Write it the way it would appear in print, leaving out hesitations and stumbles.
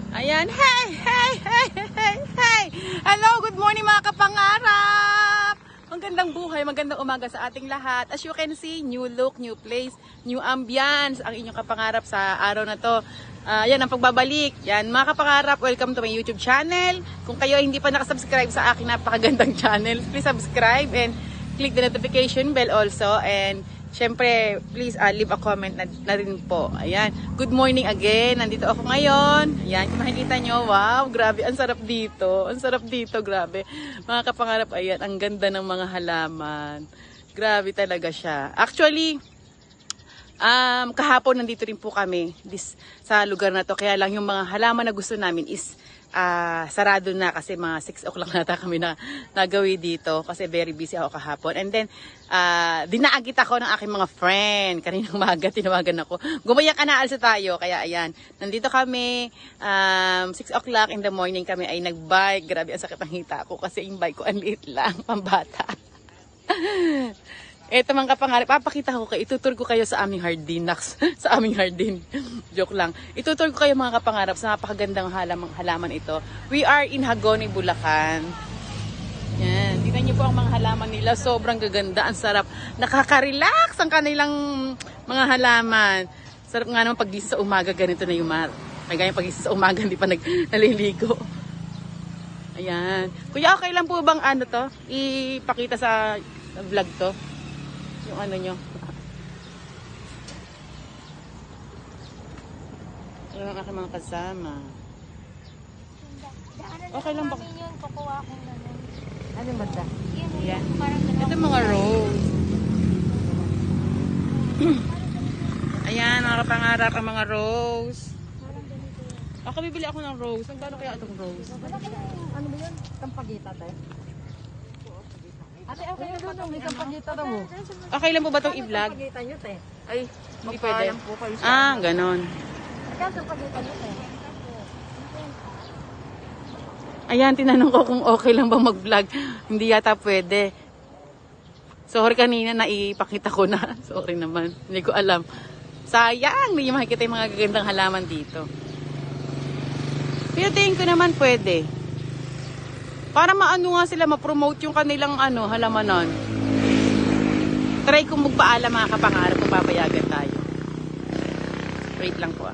Ayan, hey, hey, hey, hey, hey! Hello, good morning mga kapangarap! Magandang buhay, magandang umaga sa ating lahat. As you can see, new look, new place, new ambience ang inyong kapangarap sa araw na to. Yan ang pagbabalik. Yan, mga kapangarap, welcome to my YouTube channel. Kung kayo hindi pa nakasubscribe sa aking napakagandang channel, please subscribe and click the notification bell also. And syempre, please leave a comment na rin po. Ayan. Good morning again. Nandito ako ngayon. Ayan. Kung makikita nyo, wow, grabe. Ang sarap dito. Ang sarap dito, grabe. Mga kapangarap, ayan. Ang ganda ng mga halaman. Grabe talaga siya. Actually, kahapon nandito rin po kami sa lugar na to. Kaya lang yung mga halaman na gusto namin is sarado na kasi mga 6 o'clock nata kami na nagawi dito kasi very busy ako kahapon. And then, dinaagit ako ng aking mga friend. Kaninang umaga, tinawagan ako. Gumaya ka na, alsa tayo. Kaya ayan, nandito kami, 6 o'clock in the morning kami ay nagbike. Grabe, ang sakit ng hita ko kasi yung bike ko ang liit lang, pambata. Eto mga kapangarap, papakita ko kayo, itutur ko kayo sa aming hardin, sa aming hardin. Joke lang. Itutur ko kayo mga kapangarap sa napakagandang halaman ito. We are in Hagonoy, Bulacan. Yan, tingnan niyo po ang mga halaman nila, sobrang gaganda, ang sarap. Nakaka-relax ang kanilang mga halaman. Sarap nga naman pagising sa umaga, ganito na yung kaya pagising sa umaga, hindi pa naliligo. Ayan. Kuya, okay lang po bang ano to? Ipakita sa vlog to? Yung ano nyo. Ano ang aking mga kasama. Okay lang ba? Yun, kukuha akong ganun. Ano ba ito? Yun, Yeah. parang ganun. Ito mga rose. Ayan, mga kapangarap ang mga rose. Parang ganito yun. Ako bibili ako ng rose. Magkano kaya itong rose? Ano ba yun? Kampagita tayo? Ate, okay na doon. May kampagita daw mo. Okay lang po ba itong i-vlog? Kampagita nyo, te. Ay, hindi pwede. Magpaalam po kayo sa Ganon. Ikaw, kampagita nyo, te. Ayan, tinanong ko kung okay lang bang mag-vlog. Hindi yata pwede. Sorry kanina, naipakita ko na. Sorry naman. Hindi ko alam. Sayang, hindi nyo makikita yung mga gagandang halaman dito. Pero tingin ko naman pwede. Para maano nga sila, ma-promote yung kanilang halamanan. Try kong magpaalam mga kapangarap kung papayagan tayo. Wait lang po